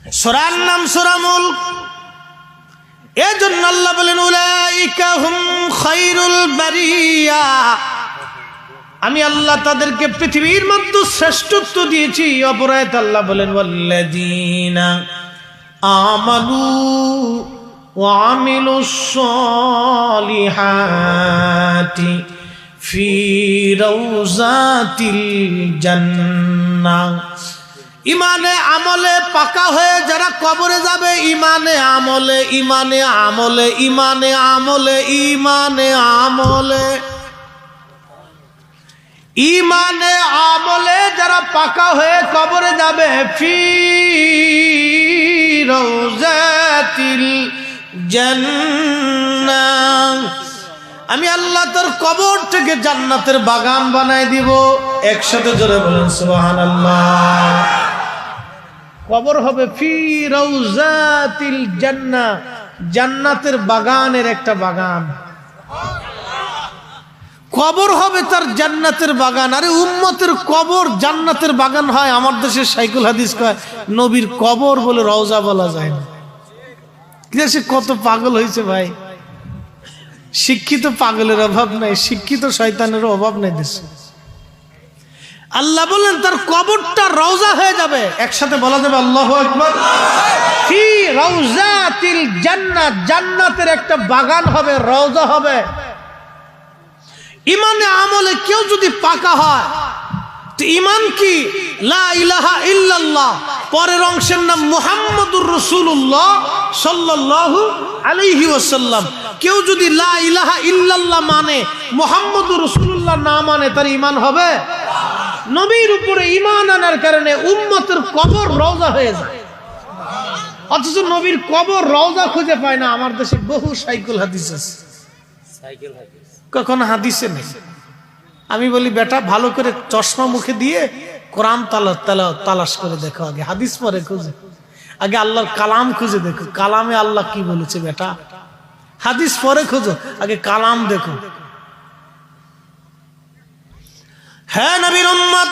সূরার নাম সূরা মুলক। এজন্য আল্লাহ বলেন উলাইকা হুম খায়রুল বারিয়া, আমি আল্লাহ তাদেরকে পৃথিবীর মধ্যে শ্রেষ্ঠত্ব দিয়েছি। অপরায়ত আল্লাহ বলেন ওয়াল্লাযীনা আমানু ওয়া আমিলুস সালিহাতি ফি রাউজাতিল জান্নাহ। ইমানে আমলে পাকা হয়ে যারা কবরে যাবে, ইমানে আমলে ইমানে আমলে ইমানে আমলে ইমানে আমলে ইমানে আমলে যারা পাকা হয়ে কবরে যাবে, ফি রাউজাতিল জান্নাহ, আমি আল্লাহ তোর কবর থেকে জান্নাতের বাগান বানাই দিব। একসাথে জোরে বলেন সুবহানাল্লাহ। কবর হবে ফি রাউজাতিল জান্নাহ, জান্নাতের বাগানের একটা বাগান। কবর হবে তার জান্নাতের বাগান। আরে উম্মতের কবর জান্নাতের বাগান হয়? আমার দেশের সাইকুল হাদিস কয় নবীর কবর বলে রওজা বলা যায় না। দেশে কত পাগল হয়েছে ভাই। শিক্ষিত পাগলের অভাব নাই, শিক্ষিত শয়তানের অভাব নাই দেশে। আল্লাহ বলেন তার কবরটা রওজা হয়ে যাবে। একসাথে বলা যাবে আল্লাহু আকবার। ফি রাউজাতিল জান্নাহ, জান্নাতের একটা বাগান হবে, রওজা হবে। ইমানে আমলে কেউ যদি পাকা হয়, তো ইমান কি? লা ইলাহা ইল্লাল্লাহ, পরের অংশের নাম মুহাম্মাদুর রাসূলুল্লাহ সাল্লাল্লাহু আলাইহি ওয়াসাল্লাম। কেউ যদি লা ইলাহা ইল্লাল্লাহ মানে, মুহাম্মাদুর রাসূলুল্লাহ না মানে, তার ইমান হবে? নবীর উপরে ইমান আনার কারণে উম্মতের কবর রওজা হয়ে যায়। অথচ নবীর কবর রওজা খুঁজে পায় না। আমার দেশে বহু সাইকুল হাদিস আছে, কখনো হাদিসে নেই। আমি বলি বেটা ভালো করে চশমা মুখে দিয়ে কোরআন তালাশ করে দেখো, আগে হাদিস পরে খুঁজে, আগে আল্লাহর কালাম খুঁজে দেখো, কালামে আল্লাহ কি বলেছে। বেটা হাদিস পরে খুঁজো, আগে কালাম দেখো। হ্যাঁ নবীর উম্মত,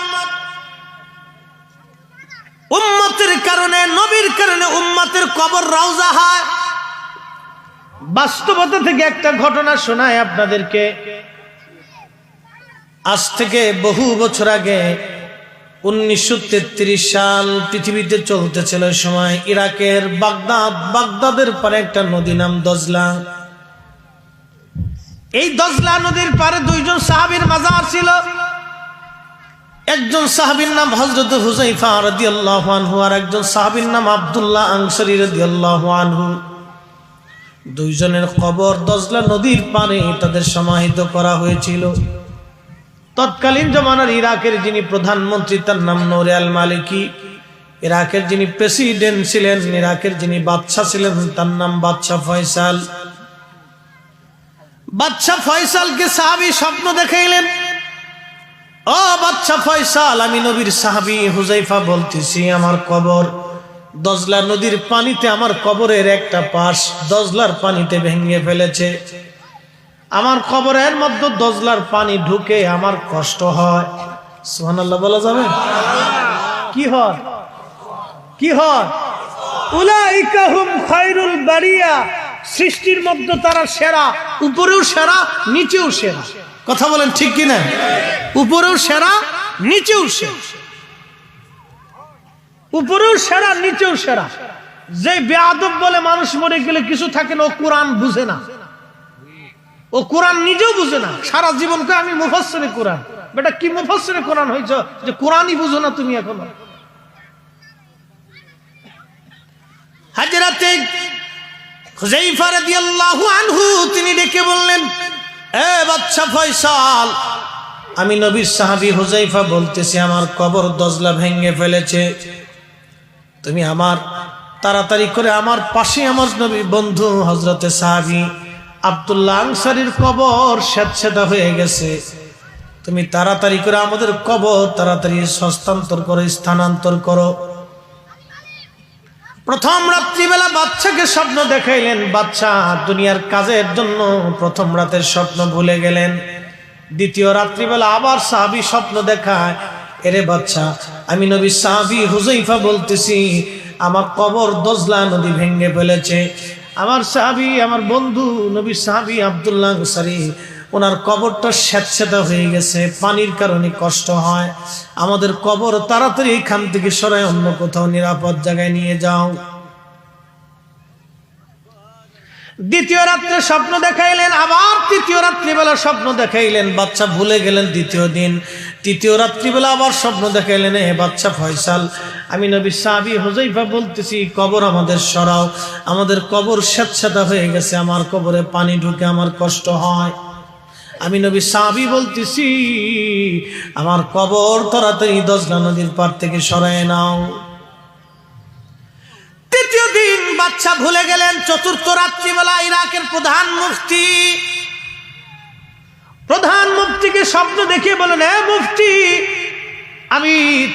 উম্মতের কারণে, নবীর কারণে উম্মতের কবর রওজা হয়। বাস্তবতা থেকে একটা ঘটনা শোনায় আপনাদেরকে। আজ থেকে বহু বছর আগে 1933 সাল পৃথিবীতে চলতেছিল সময়, ইরাকের বাগদাদের পারে একটা নদী নাম দজলা। এই দজলা নদীর পারে দুইজন সাহাবীর মাজার ছিল। একজন সাহাবীর নাম হযরত হুযায়ফা রাদিয়াল্লাহু আনহু, আর একজন সাহাবীর নাম আব্দুল্লাহ আনসারী রাদিয়াল্লাহু আনহু। দুইজনের কবর দজলা নদীর পারে তাদের সমাহিত করা হয়েছিল। তৎকালীন জমানার ইরাকের যিনি প্রধানমন্ত্রী তার নাম নূরে আল মালিকি, ইরাকের যিনি প্রেসিডেন্ট ছিলেন, ইরাকের যিনি বাদশা ছিলেন তার নাম বাদশা ফয়সাল। বাদশা ফয়সালকে সাহাবী স্বপ্ন দেখাইলেন, ও বাদশা ফয়সাল, আমি নবীর সাহাবী হুযায়ফা বলতেছি, আমার কবর দজলা নদীর পানিতে, আমার কবরের একটা পাশ দজলার পানিতে ভেঙে ফেলেছে। আমার কবরের মধ্যে দজলার পানি ঢুকে আমার কষ্ট হয়। সুবহানাল্লাহ বলা যাবে? কি হয়? কি হয়? উলাইকা হুম খায়রুল বারিয়া, সৃষ্টির মধ্যে তারা সেরা, উপরেও সেরা নিচেও সেরা। কথা বলেন ঠিক কিনা? উপরেও সেরা নিচেও সেরা, উপরেও সেরা নিচেও সেরা। যে বেয়াদব বলে মানুষ মরে গেলে কিছু থাকে না, ও কোরআন বুঝে না, ও কোরআন নিজেও বুঝে না। সারা জীবনকে আমি মুফাসসিরে কোরআন। বেটা কি মুফাসসিরে কোরআন হইছ যে কোরআনই বুঝো না তুমি এখনো? হযরতে হুযায়ফা রাদিয়াল্লাহু আনহু তিনি ডেকে বললেন, এ বাদশা ফয়সাল, আমি নবীর সাহাবী হুযায়ফা বলতেছি, আমার কবর দজলা ভেঙে ফেলেছে। তুমি আমার তাড়াতাড়ি করে আমার পাশে আমার নবী বন্ধু হযরতে সাহাবী আব্দুল্লাহ আনসারীর কবর স্যাঁতসেঁতে হয়ে গেছে, তুমি তাড়াতাড়ি করে আমাদের কবর তাড়াতাড়ি হস্তান্তর করো, স্থানান্তর করো। প্রথম রাত্রিবেলা বাদশাকে স্বপ্ন দেখাইলেন। বাদশা দুনিয়ার কাজের জন্য প্রথম রাতের স্বপ্ন ভুলে গেলেন। দ্বিতীয় রাত্রিবেলা আবার সাহাবী স্বপ্ন দেখায়, এরে বাদশা, আমি নবী সাহাবী হুযায়ফা বলতেছি, আমার কবর দজলা নদী ভেঙে ফেলেছে। আমার সাহাবী, আমার বন্ধু নবী সাহাবী আব্দুল্লাহ আনসারী, ওনার কবরটা স্যাঁতস্যাঁতে হয়ে গেছে, পানির কারণে কষ্ট হয়। আমাদের কবর তাড়াতাড়ি এখান থেকে সরাই অন্য কোথাও নিরাপদ জায়গায় নিয়ে যাও। দ্বিতীয় রাত্রে স্বপ্ন দেখাইলেন, আবার তৃতীয় রাত্রিবেলা স্বপ্ন দেখাইলেন। বাচ্চা ভুলে গেলেন দ্বিতীয় দিন। তৃতীয় রাত্রিবেলা আবার স্বপ্ন দেখাইলেন, হে বাচ্চা ফয়সাল, আমি নবী সাহাবী হুযায়ফা বলতেছি, কবর আমাদের সরাও, আমাদের কবর স্যাঁতস্যাঁতে হয়ে গেছে, আমার কবরে পানি ঢুকে আমার কষ্ট হয়। আমি নবী সাহাবী বলতেছি, আমার কবর তাড়াতাড়ি দজলা নদীর পার থেকে সরায় নাও। তৃতীয় দিন বাচ্চা ভুলে গেলেন। চতুর্থ রাত্রিবেলা ইরাকের প্রধান মুফতিকে স্বপ্ন দেখে বলেন, হে মুফতি, আমি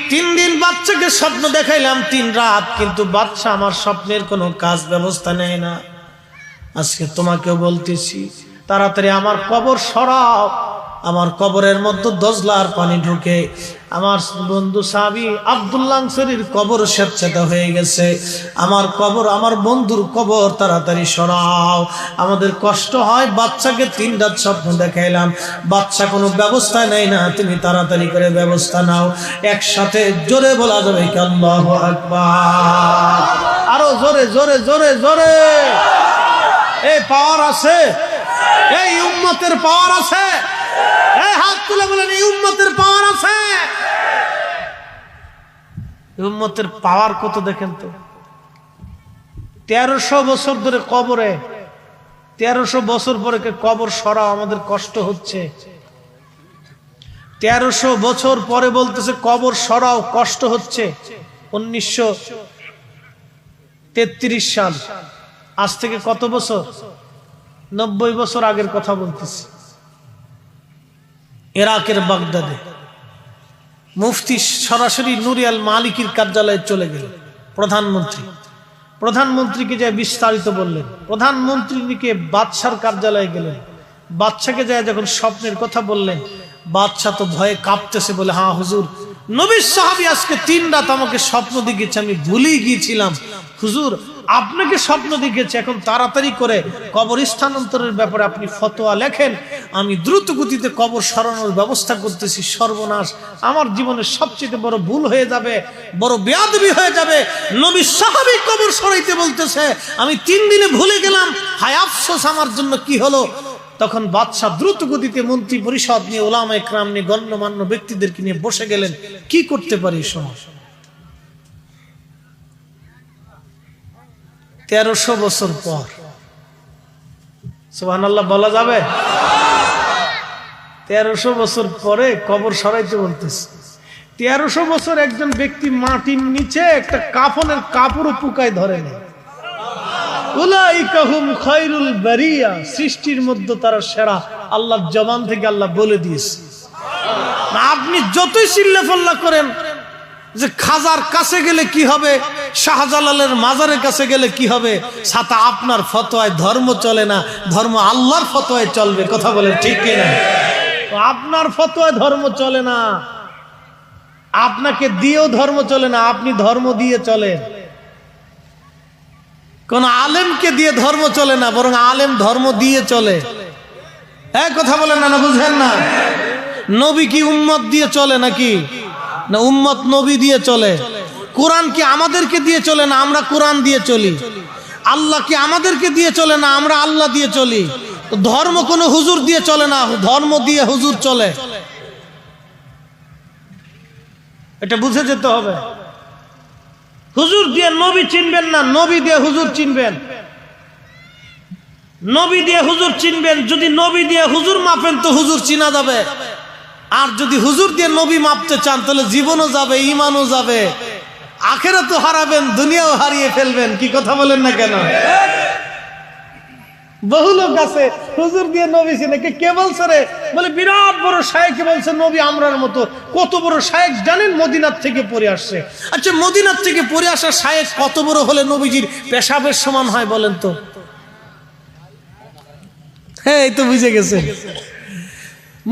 3 দিন বাচ্চাকে স্বপ্ন দেখাইলাম, 3 রাত, কিন্তু বাচ্চা আমার স্বপ্নের কোনো কাজ ব্যবস্থা নেয় না। আজকে তোমাকেও বলতেছি, তাড়াতাড়ি আমার কবর সরাও, আমার কবরের মধ্যে দজলার পানি ঢুকে আমার বন্ধু সাহাবী আব্দুল্লাহ আনসারীর কবর স্যাঁতস্যাঁতে হয়ে গেছে। আমার কবর, আমার বন্ধুর কবর তাড়াতাড়ি সরাও, আমাদের কষ্ট হয়। বাচ্চাকে 3 রাত স্বপ্ন দেখাইলাম, বাচ্চা কোনো ব্যবস্থা নেয় না, তুমি তাড়াতাড়ি করে ব্যবস্থা নাও। একসাথে জোরে বলা যাবে কি আল্লাহু আকবার? আরো জোরে জোরে জোরে জোরে। এই পাওয়ার আছে, এই উম্মতের পাওয়ার আছে। এই হাত তুলে বলেন, এই উম্মতের পাওয়ার আছে। উম্মতের পাওয়ার কত দেখেন তো। 1300 বছর ধরে কবরে, 1300 বছর পরে কবর সরাও, আমাদের কষ্ট হচ্ছে। 1300 বছর পরে বলতেছে কবর সরাও, কষ্ট হচ্ছে। 1933 সাল, আজ থেকে কত বছর? 90 বছর আগের কথা বলতেছি। ইরাকের বাগদাদে মুফতি সরাসরি নুরি আল মালিকির কার্যালয়ে চলে গেলেন। প্রধানমন্ত্রীকে যে বিস্তারিত বললেন। প্রধানমন্ত্রীকে বাদশার কার্যালয়ে গেলেন। বাদশাকে যায় যখন স্বপ্নের কথা বললেন, বাদশা তো ভয়ে কাঁপতেছে, বলে, হ্যাঁ হুজুর, নবীর সাহাবী আজকে 3 রাত আমাকে স্বপ্ন দেখিয়েছে, আমি ভুলেই গিয়েছিলাম। হুজুর, আপনাকে স্বপ্ন দেখিয়েছে, এখন তাড়াতাড়ি করে কবর স্থানান্তরের ব্যাপারে আপনি ফতোয়া লেখেন, আমি দ্রুত গতিতে কবর সরানোর ব্যবস্থা করতেছি। সর্বনাশ, আমার জীবনের সবচেয়ে বড় ভুল হয়ে যাবে, বড় বেয়াদবি হয়ে যাবে। নবীর সাহাবী কবর সরাইতে বলতেছে, আমি 3 দিনে ভুলে গেলাম, হায় আফসোস আমার জন্য, কি হলো? তখন বাদশা দ্রুত গতিতে মন্ত্রী পরিষদ নিয়ে, উলামা ইকরাম নিয়ে, গণ্যমান্য ব্যক্তিদেরকে নিয়ে বসে গেলেন, কি করতে পারি এই সময়। 1300 বছর পর, সুবহানাল্লাহ বলা যাবে? 1300 বছর পরে কবর সরাইতে বলতেছে। 1300 বছর একজন ব্যক্তি মাটির নিচে একটা কাফনের কাপড়ও পুকায় ধরে নেই। উলাইকা হুম খায়রুল বারিয়া, সৃষ্টির মধ্যে তারা সেরা। আল্লাহর জবান থেকে আল্লাহ বলে দিয়েছে। আপনি যতই চিল্লাফাল্লা করেন যে খাজার কাছে গেলে কি হবে, শাহজালালের মাজারের কাছে গেলে কি হবে, সাথে আপনার ফতোয়ায় ধর্ম চলে না, ধর্ম আল্লাহর ফতোয়ায় চলবে। কথা বলেন ঠিক কিনা? আপনার ফতোয়ায় ধর্ম চলে না, আপনাকে দিয়েও ধর্ম চলে না, আপনি ধর্ম দিয়ে চলেন। কোন আলেমকে দিয়ে ধর্ম চলে না, বরং আলেম ধর্ম দিয়ে চলে। এক কথা বলেন না, বুঝেন না? নবী কি উম্মত দিয়ে চলে নাকি? না, উম্মত নবী দিয়ে চলে। কোরআন কি আমাদেরকে দিয়ে চলে না, আমরা কোরআন দিয়ে চলি। আল্লাহ কি আমাদেরকে দিয়ে চলে না, আমরা আল্লাহ দিয়ে চলি। ধর্ম কোনো হুজুর দিয়ে চলে না, ধর্ম দিয়ে হুজুর চলে। এটা বুঝে যেতে হবে। হুজুর দিয়ে নবী চিনবেন না, নবী দিয়ে হুজুর চিনবেন। নবী দিয়ে হুজুর চিনবেন। যদি নবী দিয়ে হুজুর মাপেন তো হুজুর চিনা যাবে। আর যদি হুজুর দিয়ে নবী মাপতে চান তাহলে জীবনও যাবে, ইমানও যাবে, আখিরাতও হারাবেন, দুনিয়াও হারিয়ে ফেলবেন। কি কথা বলেন না কেন? বহু লোক আছে হুজুর দিয়ে নবী চিনে। কে বলছে রে? বলে বিরাট বড় শায়েখ বলছে নবী আমরার মতো। কত বড় শায়েখ জানেন? মদিনার থেকে পড়ে আসছে। আচ্ছা, মদিনার থেকে পড়ে আসা শায়েখ কত বড় হলে নবীজির পেশাবের সমান হয় বলেন তো? হ্যাঁ, এই তো বুঝে গেছে।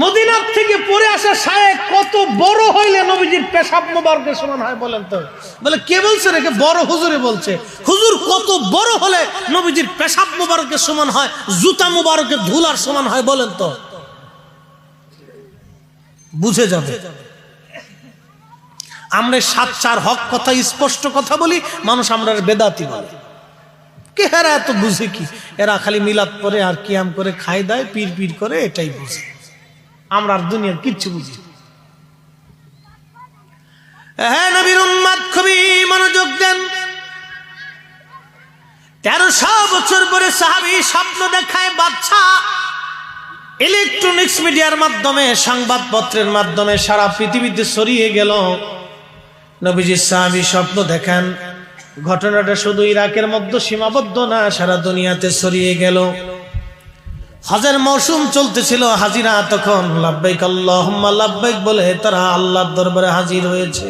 মদিনার থেকে পড়ে আসা শায়েখ কত বড় হইলে নবীজির পেশাব মুবারকের সমান হয় বলেন তো? বলে কে বলছে রেখে? বড় হুজুরে বলছে। হুজুর কত বড় হলে নবীজির পেশাব মুবারকের সমান হয়, জুতা মুবারকের ধুলার সমান হয় বলেন তো? বুঝে যাবে। আমরা সাচ্চার হক কথা, স্পষ্ট কথা বলি, মানুষ আমরা বেদাতি বলে। কে এরা এত বুঝে কি? এরা খালি মিলাদ করে আর কিয়াম করে খাই দেয়, পীর পীর করে, এটাই বুঝে। আমরা আর দুনিয়ার কিচ্ছু বুঝি। হ্যাঁ, নবীর উম্মত খুবই মনোযোগ দেন। 1300 বছর পরে সাহাবী স্বপ্ন দেখায় বাচ্চা। ইলেকট্রনিক্স মিডিয়ার মাধ্যমে, সংবাদপত্রের মাধ্যমে সারা পৃথিবীতে ছড়িয়ে গেল। নবীজি সাহাবী স্বপ্ন দেখেন। ঘটনাটা শুধু ইরাকের মধ্যে সীমাবদ্ধ না, সারা দুনিয়াতে ছড়িয়ে গেল। হজের মৌসুম চলতেছিল। হাজিরা তখন লাব্বাইক আল্লাহুম্মা লাব্বাইক বলে তারা আল্লাহর দরবারে হাজির হয়েছে।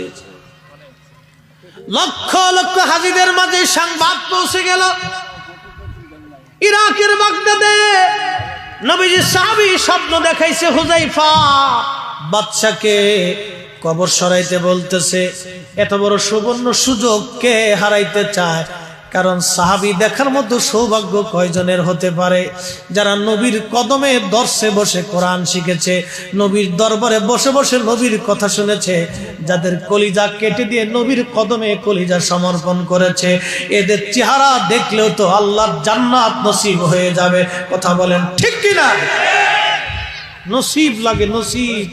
লক্ষ লক্ষ হাজিদের মাঝে সংবাদ পৌঁছে গেল, ইরাকের বাগদাদে নবীজি সাহাবী স্বপ্ন দেখাইছে হুযায়ফা বাদশাকে কবর সরাইতে বলতেছে। এত বড় সুবর্ণ সুযোগ কে হারাইতে চায়? কারণ সাহাবী দেখার মতো সৌভাগ্য কয়জনের হতে পারে? যারা নবীর কদমে দর্শে বসে কোরআন শিখেছে, নবীর দরবারে বসে বসে নবীর কথা শুনেছে, যাদের কলিজা কেটে দিয়ে নবীর কদমে কলিজা সমর্পণ করেছে। এদের চেহারা দেখলেও তো আল্লাহর জান্নাত নসিব হয়ে যাবে। কথা বলেন ঠিক কিনা? নসিব লাগে, নসিব,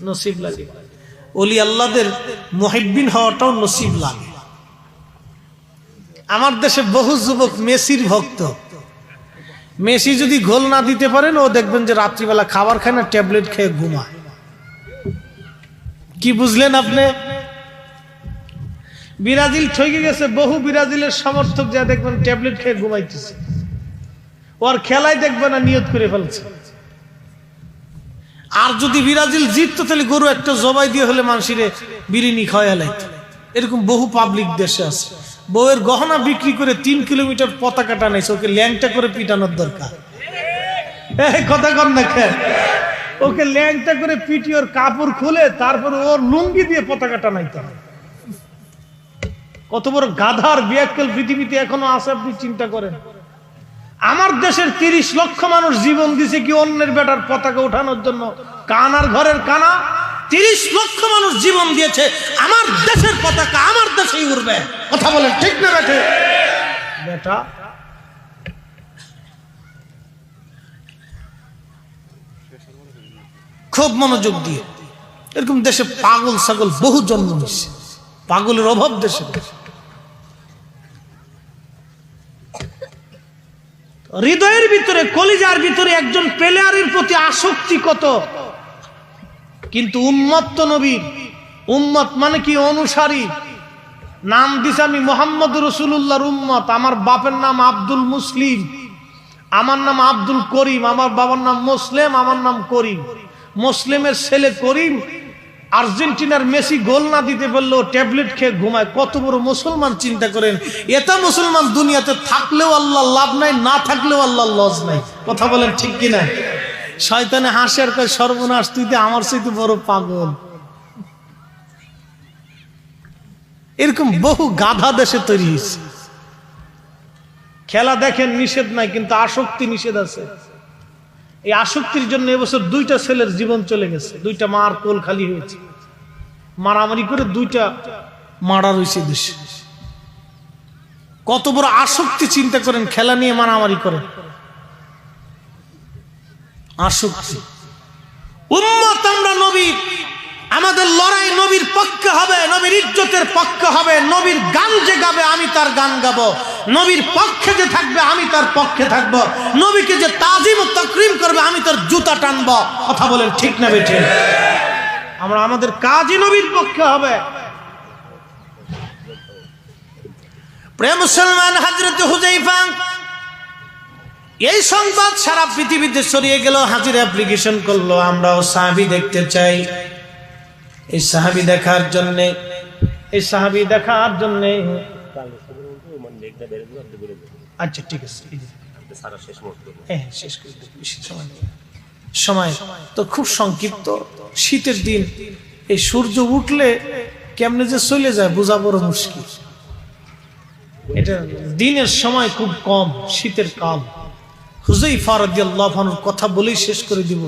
নসিব লাগে। ওলি আল্লাহদের মুহিব্বিন হওয়াটাও নসিব লাগে। আমার দেশে বহু যুবক মেসির ভক্ত। মেসি যদি গোল না দিতে পারেন, ও দেখবেন যে রাত্রিবেলা খাবার খায় না, ট্যাবলেট খেয়ে ঘুমায়। কি বুঝলেন আপনি? ব্রাজিল ঠকে গেছে। বহু ব্রাজিলের সমর্থক যা দেখবেন ট্যাবলেট খেয়ে ঘুমাইতেছে। ওর খেলায় দেখবেন না, নিয়ত করে ফেলছে। আর যদি ব্রাজিল জিততো তাহলে গরু একটা জবাই দিয়ে হলে মানুষের বিরিয়ানি খাওয়া লাইতো। এরকম বহু পাবলিক দেশে আছে। বউয়ের গহনা বিক্রি করে 3 কিলোমিটার পতাকা টানাইছে। ওকে ল্যাংটা করে পিটানোর দরকার। কথা কর না কেন? ওকে ল্যাংটা করে পিটি, ওর কাপড় খুলে তারপরে ওর লুঙ্গি দিয়ে পতাকা টানাইতে হবে। কত বড় গাধার বিয়াক্কেল পৃথিবীতে এখনো আছে আপনি চিন্তা করেন। আমার দেশের 30 লক্ষ মানুষ জীবন দিছে কি অন্যের বেটার পতাকা ওঠানোর জন্য? কানার ঘরের কানা 30 লক্ষ মানুষ জীবন দিয়েছে আমার দেশের পতাকা আমার দেশেই উড়বে। কথা বলেন ঠিক না বেটে? বেটা খুব মনোযোগ দিয়ে, এরকম দেশে পাগল ছাগল বহু জন্ম নিচ্ছে। পাগলের অভাব দেশে। হৃদয়ের ভিতরে, কলিজার ভিতরে একজন প্লেয়ারের প্রতি আসক্তি কত, কিন্তু উম্মত তো নবীর। উম্মত মানে কি? অনুসারী। নাম দিছে আমি মুহাম্মদ রাসূলুল্লাহর উম্মত। আমার বাপের নাম আব্দুল মুসলিম, আমার নাম আব্দুল করিম, আমার বাবার নাম মুসলিম, আমার নাম করিম। মুসলিমের ছেলে করিম। আর্জেন্টিনার মেসি গোল না দিতে পারলেও ট্যাবলেট খেয়ে ঘুমায়। কত বড় মুসলমান চিন্তা করেন। এটা মুসলমান দুনিয়াতে থাকলেও আল্লাহ লাভ নাই, না থাকলেও আল্লাহ লস নাই। কথা বলেন ঠিক কিনা? শয়তানে হাসে আর কয় সর্বনাশ, তুই তো আমার চাইতে বড় পাগল। এরকম বহু গাধা দেশে তৈরি হয়েছে। খেলা দেখেন নিষেধ নাই, কিন্তু আসক্তি নিষেধ আছে। এই আসক্তির জন্য এবছর 2টা ছেলের জীবন চলে গেছে। 2টা মার কোল খালি হয়েছে। মারামারি করে 2টা মারা রয়েছে দেশে। কত বড় আসক্তি চিন্তা করেন। খেলা নিয়ে মারামারি করে আসক্তি। উম্মত আমরা নবীর, আমাদের লড়াই নবীর পক্ষে হবে, নবীর ইজ্জতের পক্ষে হবে। নবীর গান যে গাবে আমি তার গান গাবো, নবীর পক্ষে যে থাকবে আমি তার পক্ষে থাকবো, নবীকে যে তাজিম ও তাকরিম করবে আমি তার জুতা টানবো। কথা বলেন ঠিক না বেঠে? আমরা আমাদের কাজই নবীর পক্ষে হবে। প্রিয় মুসলমান, হযরত হুযায়ফা এই সংবাদ সারা পৃথিবীতে ছড়িয়ে গেল। হাজির অ্যাপ্লিকেশন করলো, আমরাও সাহাবী দেখতে চাই। এই সাহাবী দেখার জন্য, এই সাহাবী দেখার জন্য। আচ্ছা ঠিক আছে, হ্যাঁ শেষ করে দেব, বেশি সময় নেই। সময় তো খুব সংক্ষিপ্ত, শীতের দিন, এই সূর্য উঠলে কেমনে যে চলে যায় বোঝা বড় মুশকিল। এটা দিনের সময় খুব কম, শীতের কাল। হুযায়ফা রাদিয়াল্লাহু আনহুর কথা বলেই শেষ করে দিব।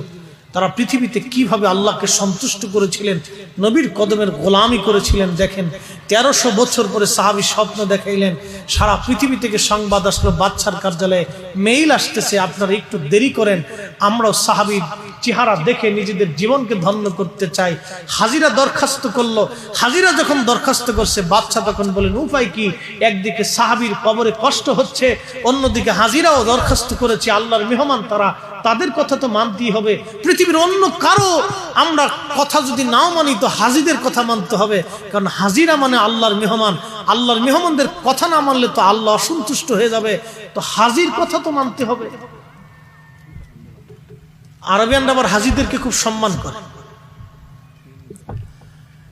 তারা পৃথিবীতে কিভাবে আল্লাহকে সন্তুষ্ট করেছিলেন, নবীর কদমের গোলামি করেছিলেন। দেখেন 1300 বছর পরে সাহাবী স্বপ্ন দেখাইলেন, সারা পৃথিবী থেকে সংবাদ আসলো, বাদশার কার্যালয়ে মেইল আসতেছে, আপনারা একটু দেরি করেন, আমরাও সাহাবীর চেহারা দেখে নিজেদের জীবনকে ধন্য করতে চাই। হাজিরা দরখাস্ত করলো। হাজিরা যখন দরখাস্ত করছে, বাদশা তখন বলেন উপায় কি? একদিকে সাহাবীর কবরে কষ্ট হচ্ছে, অন্যদিকে হাজিরাও দরখাস্ত করেছে, আল্লাহর মেহমান তারা, তাদের কথা তো মানতেই হবে। পৃথিবীর অন্য কারো আমরা কথা যদি নাও মানি তো হাজিদের কথা মানতে হবে, কারণ হাজিরা মানে আল্লাহর মেহমান। আল্লাহর মেহমানদের কথা না মানলে তো আল্লাহ অসন্তুষ্ট হয়ে যাবে, তো হাজির কথা তো মানতে হবে। আরবিয়ানরা আবার হাজিদেরকে খুব সম্মান করে,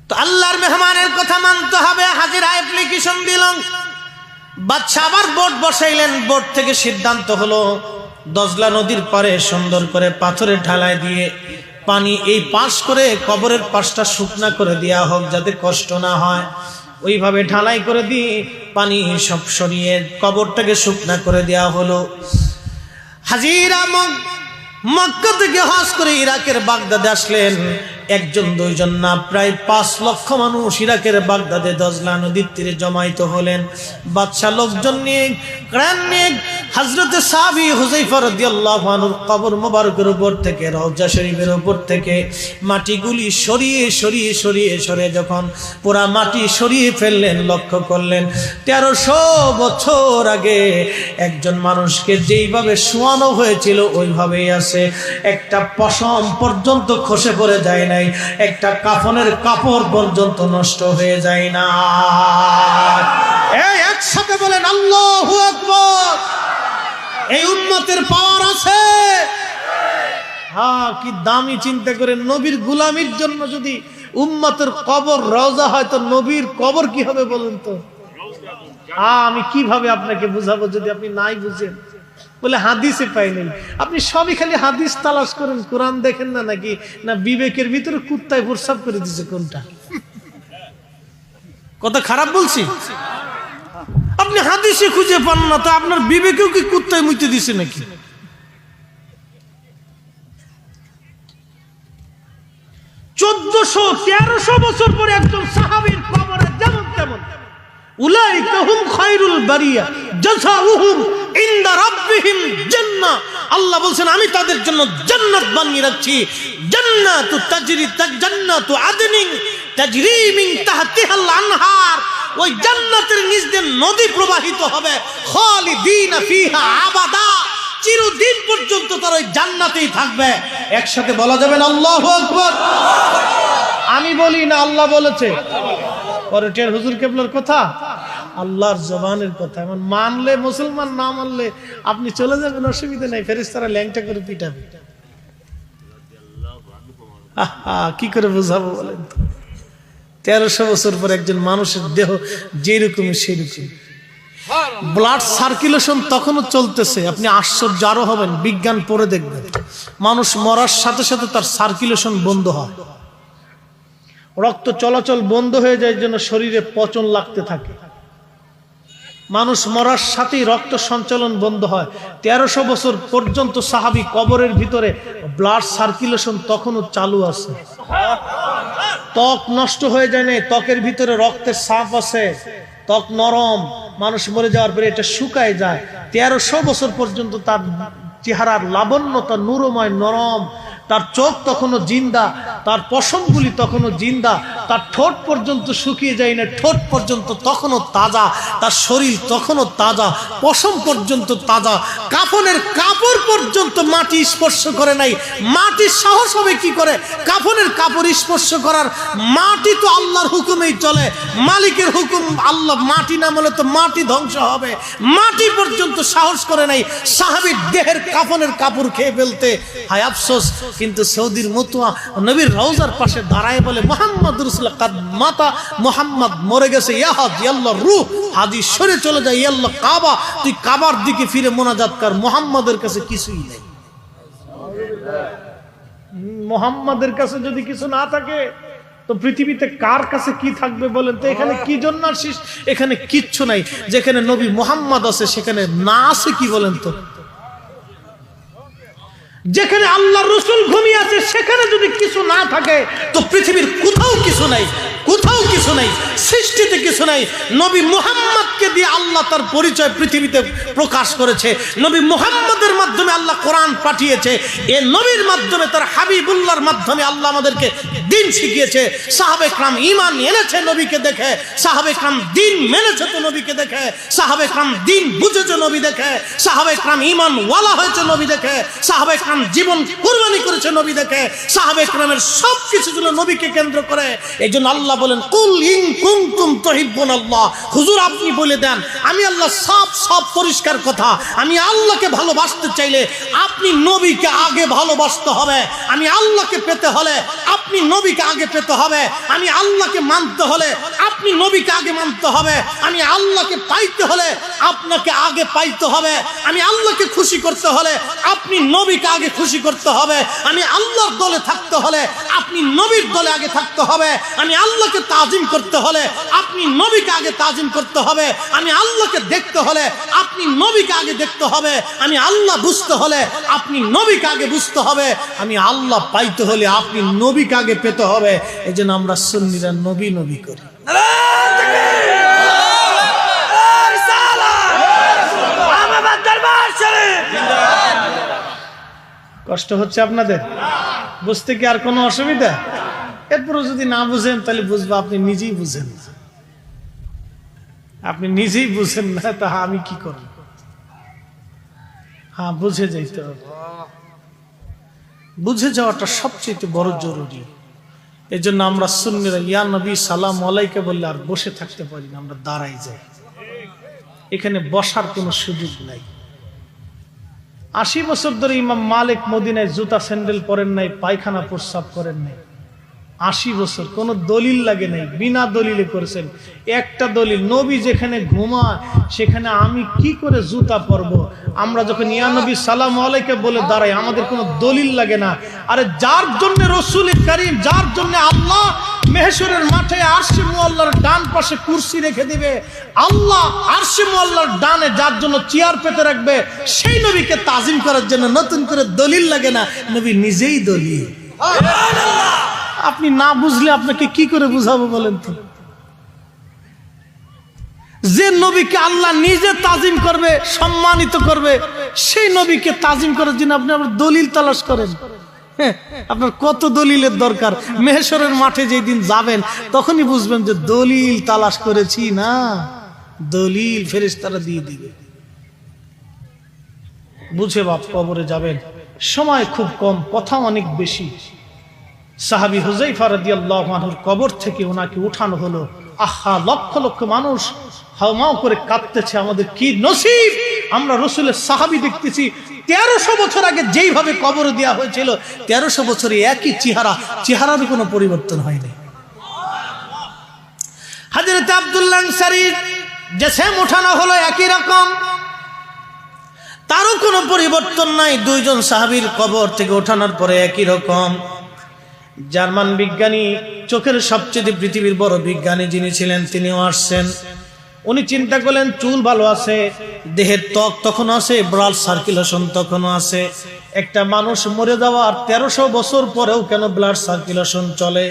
তো আল্লাহর মেহমানের কথা মানতে হবে। হাজিরা অ্যাপ্লিকেশন দিল, বাদশা আবার বোর্ড বসাইলেন। বোর্ড থেকে সিদ্ধান্ত হলো দজলা নদীর পারে সুন্দর করে পাথরের ঢালাই দিয়ে পানি এই পাশ করে কবরের পাশটা শুকনা করে দেওয়া হোক, যাতে কষ্ট না হয়। ওইভাবে ঢালাই করে দিয়ে পানি সব সরিয়ে কবরটাকে শুকনা করে দেওয়া হলো। হাজিরা মক্কা থেকে হজ করে ইরাকের বাগদাদে আসলেন। একজন দুইজন না, প্রায় 5 লক্ষ মানুষ ইরাকের বাগদাদে দজলা নদীর তীরে জমায়েত হলেন। বাদশা লোকজন নিয়ে ক্রান নিয়ে হযরত সাহাবী হুযায়ফা রাদিয়াল্লাহু আনহুর কবর মোবারকের উপর থেকে, রওজা শরীফের উপর থেকে মাটিগুলি সরিয়ে সরিয়ে সরিয়ে সরিয়ে যখন পুরা মাটি সরিয়ে ফেললেন, লক্ষ্য করলেন 1300 বছর আগে একজন মানুষকে যেইভাবে শোয়ানো হয়েছিল ওইভাবেই আছে। একটা পশম পর্যন্ত খসে পড়ে যায় নাই, একটা কাফনের কাপড় পর্যন্ত নষ্ট হয়ে যায় না। এই একসাথে বলেন আল্লাহু আকবার। এই উম্মতের পাওয়ার আছে। হ্যাঁ, কি দামি চিন্তা করে, নবীর গোলামির জন্য যদি উম্মতের কবর রওজা হয় তো নবীর কবর কি হবে বলুন তো? আমি কিভাবে আপনাকে বুঝাবো যদি আপনি নাই বুঝেন? বলে হাদিসে পাই নাই। আপনি সবই খালি হাদিস তালাশ করেন, কোরআন দেখেন না নাকি? না বিবেকের ভিতরে কুত্তায় প্রস্রাব করে দিছে কোনটা? কথা খারাপ বলছি? আপনি হাদিসে খুঁজে পান না, তো আপনার বিবেকেও কি কুত্তায় মুইতে দিছে নাকি? চোদ্দশো 1300 বছর পরে একজন সাহাবীর কবরে যেমন তেমন, উলাইকা হুম খায়রুল বারিয়া জাযাউহুম ইনদা রাব্বিহিম জান্নাহ। আল্লাহ বলেন আমি তাদের জন্য জান্নাত বানিয়ে রাখছি। জান্নাতু তাজরি, জান্নাতু আদনিন তাজরি মিন তাহতিহাল আনহার। ওই জান্নাতের নিচ দিয়ে নদী প্রবাহিত হবে, খালিদিনা ফিহা আবাদা, চিরদিন পর্যন্ত তারা ওই জান্নাতেই থাকবে। একসাথে বলা যাবে না আল্লাহু আকবার? আমি বলি না, আল্লাহ বলেছে। পরের হুজুর কেবলার কথা, আল্লাহর জবানের কথা। এমন মানলে মুসলমান, না মানলে আপনি চলে যাবেন, অসুবিধা নাই, ফেরেশতারা ল্যাংটা করে পিটাবে। কি করে বুঝাবো বলেন তো? 1300 বছর পর একজন মানুষের দেহ যেরকম সেরকম, ব্লাড সার্কুলেশন তখনও চলতেছে। আপনি আশ্চর্য আরো হবেন, বিজ্ঞান পড়ে দেখবেন। মানুষ মরার সাথে সাথে তার সার্কুলেশন বন্ধ হয়, রক্ত চলাচল বন্ধ হয়ে যায়, জন্য শরীরে পচন লাগতে থাকে। মানুষ মরার সাথেই রক্ত সঞ্চালন বন্ধ হয়। 1300 বছর পর্যন্ত সাহাবী কবরের ভিতরে ব্লাড সার্কুলেশন তখনও চালু আছে। ত্বক নষ্ট হয়ে যায় না, ত্বকের ভিতরে রক্তের সাপ আছে, ত্বক নরম। মানুষ মরে যাওয়ার পরে এটা শুকায় যায়। 1300 বছর পর্যন্ত তার চেহারার লাবণ্য, তার নূরময় নরম, তার চোখ তখনও জিন্দা, তার পশমগুলি তখনও জিন্দা, তার ঠোঁট পর্যন্ত শুকিয়ে যায় না, ঠোঁট পর্যন্ত তখনও তাজা, তার শরীর তখনও তাজা, পশম পর্যন্ত তাজা, কাফনের কাপড় পর্যন্ত মাটি স্পর্শ করে নাই। মাটির সাহস হবে কি করে কাফনের কাপড় স্পর্শ করার? মাটি তো আল্লাহর হুকুমেই চলে, মালিকের হুকুম। আল্লাহ মাটি না বলে তো মাটি ধ্বংস হবে। মাটি পর্যন্ত সাহস করে নাই সাহাবীর দেহের কাফনের কাপড় খেয়ে ফেলতে। হায় আফসোস, কিন্তু সৌদির মতুয়া নবীর রওজার পাশে দাঁড়ায় বলে মুহাম্মদ রাসূলুল্লাহ কাদ মাতা, মুহাম্মদ মরে গেছে, ইয়া হাজ আল্লাহর রূহ হাদিস সরে চলে যায়, ইয়া আল্লাহ কাবা, তুই কাবার দিকে ফিরে মোনাজাত কর, মুহাম্মাদের কাছে কিছুই নেই। মুহাম্মাদের কাছে যদি কিছু না থাকে তো পৃথিবীতে কার কাছে কি থাকবে বলেন তো? এখানে কি জন্য আসিস? এখানে কিচ্ছু নাই। যেখানে নবী মুহাম্মদ আছে সেখানে না আছে কি বলেন তো? যেখানে আল্লাহ রসুল ঘুমিয়ে আছে সেখানে যদি কিছু না থাকে তো পৃথিবীর কোথাও কিছু নাই, কোথাও কিছু নাই, সৃষ্টিতে কিছু নাই। নবী মুহাম্মদকে দিয়ে আল্লাহ তার পরিচয় পৃথিবীতে প্রকাশ করেছে। নবী মুহাম্মদের মাধ্যমে আল্লাহ কোরআন পাঠিয়েছে। এ নবীর মাধ্যমে তার হাবিবুল্লাহর মাধ্যমে আল্লাহ আমাদেরকে দিন শিখিয়েছে। সাহাবে کرام ঈমান এনেছে নবীকে দেখে, সাহাবে کرام দিন মেনেছে তো নবীকে দেখে, সাহাবে کرام দিন বুঝেছে নবী দেখে, সাহাবে کرام ঈমান ওয়ালা হয়েছে নবী দেখে, সাহাবে کرام জীবন কুরবানি করেছে নবী দেখে। সাহাবে کرامের সবকিছু ছিল নবীকে কেন্দ্র করে। এইজন্য আল্লাহ বলেন কুল ইন কুনতুম তুহিব্বুনাল্লাহ, হুজুর আপনি বলে দেন আমি আল্লাহ সব পরিষ্কার কথা, আমি আল্লাহকে ভালোবাসতে চাইলে আপনি নবীকে আগে ভালোবাসতে হবে। আমি আল্লাহকে পেতে হলে আপনি নবীকে আগে পেতে হবে। আমি আল্লাহকে মানতে হলে আপনি নবীকে আগে মানতে হবে। আমি আল্লাহকে পাইতে হলে আপনাকে আগে পাইতে হবে। আমি আল্লাহকে খুশি করতে হলে আপনি নবীকে আগে খুশি করতে হবে। আমি আল্লাহর দলে থাকতে হলে আপনি নবীর দলে আগে থাকতে হবে। আমি আল্লাহকে তাজিম করতে হলে আপনি নবীকে আগে তাজিম করতে হবে। আমি আল্লাহকে দেখতে হলে আপনি নবীকে আগে দেখতে হবে। আমি আল্লাহ বুঝতে হলে আপনি নবীকে আগে বুঝতে হবে। আমি আল্লাহ পাইতে হলে আপনি নবীকে আগে পেতে হবে। এই জন্য আমরা সুন্নিরা নবী নবী করি। কষ্ট হচ্ছে আপনাদের? বুঝতে কি আর কোনো অসুবিধা? এরপরও যদি না বুঝেন তাহলে বুঝবো আপনি নিজেই বুঝেন না। আপনি নিজেই বুঝেন না তা আমি কি করব? হ্যাঁ, বুঝে যাইতে হবে। বুঝে যাওয়াটা সবচেয়ে বড় জরুরি। এই জন্য আমরা সুন্নিরা ইয়া নবী সালাম আলাইকা বললে আর বসে থাকতে পারি না, আমরা দাঁড়াই যাই। এখানে বসার কোনো সুযোগ নাই। 80 বছর ধরে ইমাম মালিক মদিনায় জুতা স্যান্ডেল পরেন নাই, পায়খানা প্রস্রাব করেন নাই। 80 বছর কোনো দলিল লাগে নাই, বিনা দলিলে করেছেন। একটা দলিল, নবী যেখানে ঘুমায় সেখানে আমি কি করে জুতা পরবো? আমরা যখন ইয়া নবী সালাম আলাইকা বলে দাঁড়াই আমাদের কোনো দলিল লাগে না। আরে যার জন্য রসুল করিম, যার জন্য আল্লাহ মেহশরের মাঠে আরশে মুআল্লার ডান পাশে কুরসি রেখে দিবে, আল্লাহ আরশে মুআল্লার ডানে যার জন্য চেয়ার পেতে রাখবে, সেই নবীকে তাজিম করার জন্য নতুন করে দলিল লাগে না, নবী নিজেই দলিল। আপনি না বুঝলে আপনাকে কি করে বুঝাবো বলেন তো? যে নবীকে আল্লাহ নিজে তাজিম করবে, সম্মানিত করবে, সেই নবীকে তাজিম করার জন্য আপনি আবার দলিল তালাশ করেন। আপনার কত দলিলের দরকার? মেহশরের মাঠে যেদিন যাবেন তখনই বুঝবেন যে দলিল তালাশ করেছি না, দলিল ফেরেশতারা দিয়ে দিবে। বুঝে বাপ কবরে যাবেন, সময় খুব কম, কথা অনেক বেশি। সাহাবী হুযায়ফা রাদিয়াল্লাহু আনহুর কবর থেকে ওনাকে উঠানো হলো। আহা, লক্ষ লক্ষ মানুষ হাওমাও করে কাঁদতেছে, আমাদের কি নসিব, আমরা রাসূলের সাহাবী দেখতেছি। 1300 বছর আগে যেইভাবে কবর দেওয়া হয়েছিল 1300 বছরে একই চেহারার কোনো পরিবর্তন হয়নি। হযরত আব্দুল্লাহ আনসারী যেসে উঠানো হলো একই রকম, তারও কোনো পরিবর্তন নাই। দুইজন সাহাবীর কবর থেকে ওঠানোর পরে একই রকম। জার্মান বিজ্ঞানী, চোখের সবচেয়ে পৃথিবীর বড় বিজ্ঞানী যিনি ছিলেন, তিনিও আসছেন। উনি চিন্তা করলেন চুল ভালো আছে, দেহের ত্বক তখনও আছে, ব্লাড সার্কুলেশন তখনও আছে। একটা মানুষ মরে যাওয়ার 1300 বছর পরেও কেন ব্লাড সার্কুলেশন চলে?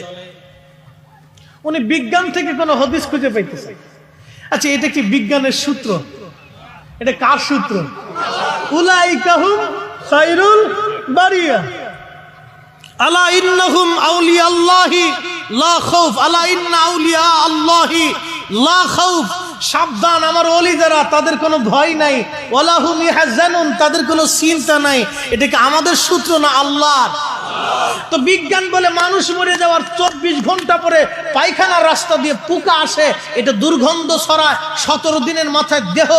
উনি বিজ্ঞান থেকে কোনো হাদিস খুঁজে পাইতেছে। আচ্ছা, এটা কি বিজ্ঞানের সূত্র? এটা কার সূত্র? উলাইকা হুম খায়রুল বারিয়া, আলা ইন্নাহুম আউলিয়া আল্লাহি লা খাউফ, আলা ইন্না আউলিয়া আল্লাহি লা খাউফ, সাবধান আমার ওলি যারা, তাদের কোনো ভয় নাই। ওয়ালা হুম ইয়াহজানুন, তাদের কোনো চিন্তা নাই। এটা কি আমাদের সূত্র না আল্লাহর? তো বিজ্ঞান বলে মানুষ মরে যাওয়ার 24 ঘন্টা পরে পায়খানার রাস্তা দিয়ে পোকা আসে, এটা দুর্গন্ধ ছড়ায়। 17 দিনের মাথায় দেহ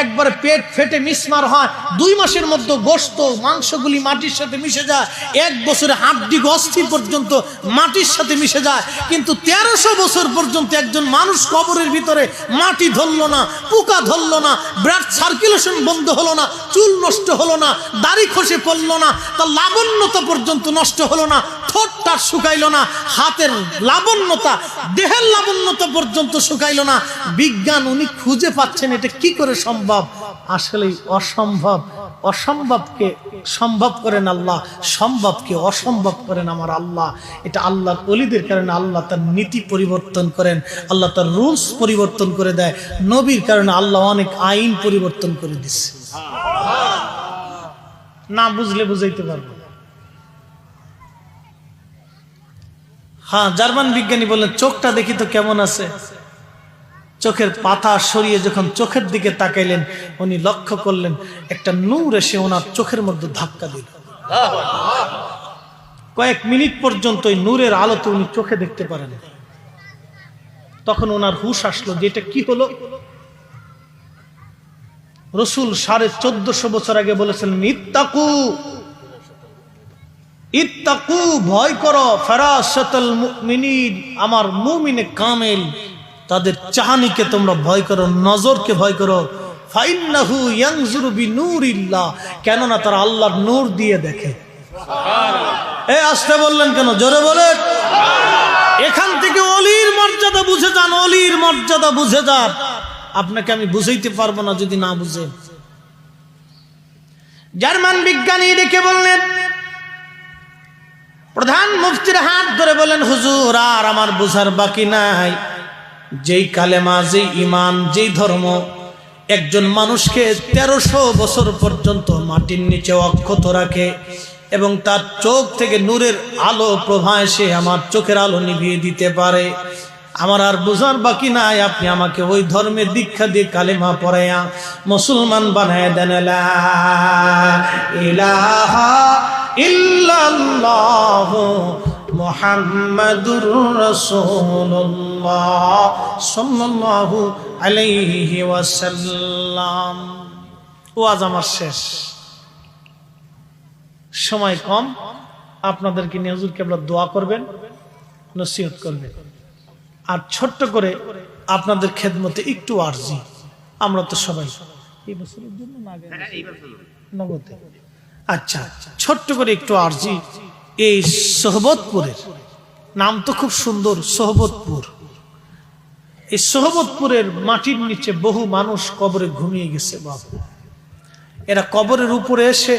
একবারে পেট ফেটে মিসমার হয়। 2 মাসের মধ্যে গোশত মাংসগুলি মাটির সাথে মিশে যায়। 1 বছরে হাড্ডি অস্থি পর্যন্ত মাটির সাথে মিশে যায়। কিন্তু 1300 বছর পর্যন্ত একজন মানুষ কবরের ভিতরে মাটি ধরলো না, পোকা ধরলো না, ব্লাড সার্কুলেশন বন্ধ হলো না, চুল নষ্ট হলো না, দাড়ি খসে পড়লো না, তার লাবণ্যতা পর্যন্ত নষ্ট হলো না, ঠোঁটটা শুকাইলো না, হাতের লাবণ্যতা, দেহের লাবণ্যতা পর্যন্ত শুকাইলো না। বিজ্ঞান উনি খুঁজে পাচ্ছেন এটা কি করে সম্ভব। আসলে অসম্ভব, অসম্ভবকে সম্ভব করেন আল্লাহ, সম্ভবকে অসম্ভব করেন আমার আল্লাহ। এটা আল্লাহর ওলিদের কারণে আল্লাহ তার নীতি পরিবর্তন করেন, আল্লাহ তার রুলস পরিবর্তন করে দেয়। নবীর কারণে আল্লাহ অনেক আইন পরিবর্তন করে দিচ্ছে। না বুঝলে বুঝাইতে পারবো। হ্যাঁ, জার্মান বিজ্ঞানী বললেন চোখটা দেখি তো কেমন আছে। চোখের পাতা সরিয়ে যখন চোখের দিকে তাকাইলেন, উনি লক্ষ্য করলেন একটা নূর এসে ওনার চোখের মধ্যে ধাক্কা দিল। কয়েক মিনিট পর্যন্ত ওই নূরের আলোতে উনি চোখে দেখতে পারেন। তখন ওনার হুশ আসলো যে এটা কি হলো। রসুল 1450 বছর আগে বলেছিলেন ইত্তাকু, ইত্তাকু, ভয় করো, ফারাসাতুল মুমিনিন, আমার মুমিনে কামেল তাদের চাহনিকে তোমরা ভয় করো, নজরকে ভয় করো। ফাইন্নাহু ইয়ানজুরু বিনূরিল্লাহ, কেননা তারা আল্লাহর নূর দিয়ে দেখে। এই আসতে বললেন কেন? জোরে বলেন। এখান থেকে অলির মর্যাদা বুঝে যান, অলির মর্যাদা বুঝে যান। আপনাকে আমি বুঝাইতে পারবো না যদি না বুঝেন। জার্মান বিজ্ঞানী ডেকে বললেন, প্রধান মুফতির হাত ধরে বলেন, হুজুর আর আমার বুঝার বাকি নাই। যেই কালেমা, যেই ইমান, যেই ধর্ম একজন মানুষকে 1300 বছর পর্যন্ত মাটির নিচে অক্ষত রাখে এবং তার চোখ থেকে নূরের আলো প্রভা এসে আমার চোখের আলো নিভিয়ে দিতে পারে, আমার আর বুঝার বাকি নাই। আপনি আমাকে ওই ধর্মের দীক্ষা দিয়ে কালেমা পড়াইয়া মুসলমান বানায় দেন। লা ইলাহা ইল্লাল্লাহু মুহাম্মাদুর রাসূলুল্লাহ সাল্লাল্লাহু আলাইহি ওয়াসাল্লাম। ওয়াজ আমার শেষ, সময় কম। আপনাদেরকে নিয়ে হুজুর কেবল দোয়া করবেন, নসিহত করবেন, আর ছোট্ট করে আপনাদের খেদমতে একটু আরজি। আমরা তো সবাই এই বছরের জন্য নগদে, আচ্ছা ছোট্ট করে একটু আরজি। এই সোহবতপুরের নাম তো খুব সুন্দর, সোহবতপুর। এই সোহবতপুরের মাটির নিচে বহু মানুষ কবরে ঘুমিয়ে গেছে বাবা। এরা কবরের উপরে এসে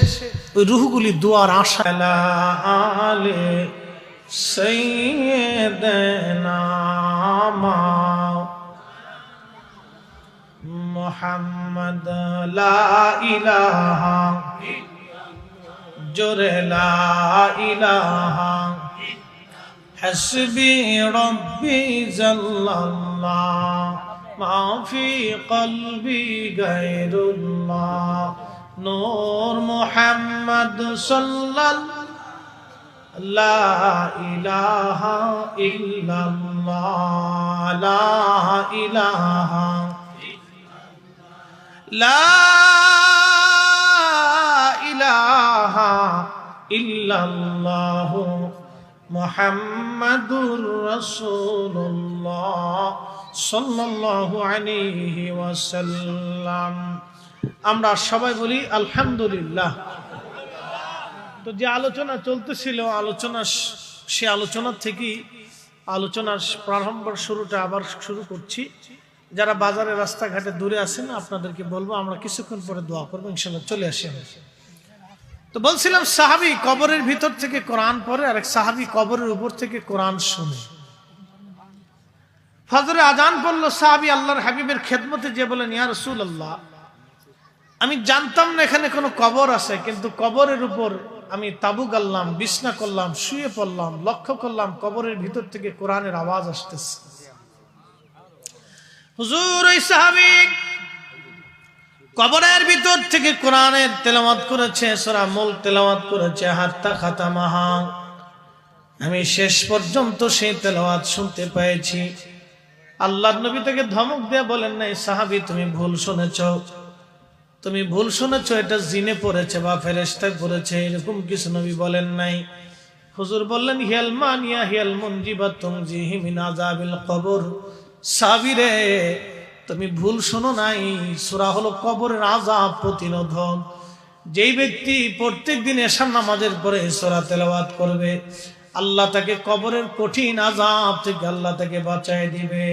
ওই রুহগুলি দুয়ার আশা আলে সাইয়্যিদানা মুহাম্মদ লা ইলাহা জোরে লা ইলাহা হাসবি রব্বি জাল্লাল্লাহ মা ফি কলবি গায়রুল্লাহ নূর মুহাম্মদ সাল্লাল্লাহু লা ইলাহা ইল্লাল্লাহ লা ইলাহা লা ইলাহা ইল্লাল্লাহ মুহাম্মাদুর রাসূলুল্লাহ সাল্লাল্লাহু আলাইহি ওয়াসাল্লাম। আমরা সবাই বলি আলহামদুলিল্লাহ। তো যে আলোচনা চলতেছিল, সে আলোচনার থেকেই আলোচনার প্রারম্ভ শুরুটা আবার শুরু করছি। যারা বাজারে রাস্তাঘাটে দূরে আছেন আপনাদেরকে বলবো আমরা কিছুক্ষণ পরে দোয়া করবো, ইনশাআল্লাহ চলে আসি। তো বলছিলাম সাহাবী কবরের ভিতর থেকে কোরআন পড়ে, আর এক সাহাবী কবরের উপর থেকে কোরআন শুনে। ফজরে আজান পড়লো, সাহাবী আল্লাহর হাবিবের খেদমতে যে বলেন, ইয়া রাসূলুল্লাহ, আমি জানতাম না এখানে কোনো কবর আছে, কিন্তু কবরের উপর আমি তাবু গাললাম, বিছনা করলাম, শুয়ে পড়লাম, লক্ষ্য করলাম কবরের ভিতর থেকে কোরআনের আওয়াজ আসতেছে। হুজুর ওই সাহাবী কবরের ভিতর থেকে কোরআনের তেলাওয়াত করেছে, সূরা মুলক তেলাওয়াত করেছে, হাত্তা খাতামাহা, আমি শেষ পর্যন্ত সেই তেলাওয়াত শুনতে পেয়েছি। আল্লাহর নবী তাকে ধমক দিয়ে বলেন নাই, সাহাবী তুমি ভুল শুনেছো, তুমি ভুল শুনেছো, এটা জিনে পড়েছে বা ফেরেশতায় পড়েছে, এরকম কিছু নবী বলেন নাই। হুজুর বললেন, হিয়াল মানিয়া হিয়াল মুনজিবাতুম জিহি মিন আযাবিল কবর। সাহাবী রে, তুমি ভুল শোনো নাই, সূরা হলো কবরের আযাব প্রতিরোধক। যেই ব্যক্তি প্রত্যেক দিন এশার নামাজের পরে সূরা তেলাওয়াত করবে, আল্লাহ তাকে কবরের কঠিন আযাব থেকে আল্লাহ তাকে বাঁচায় দিবে।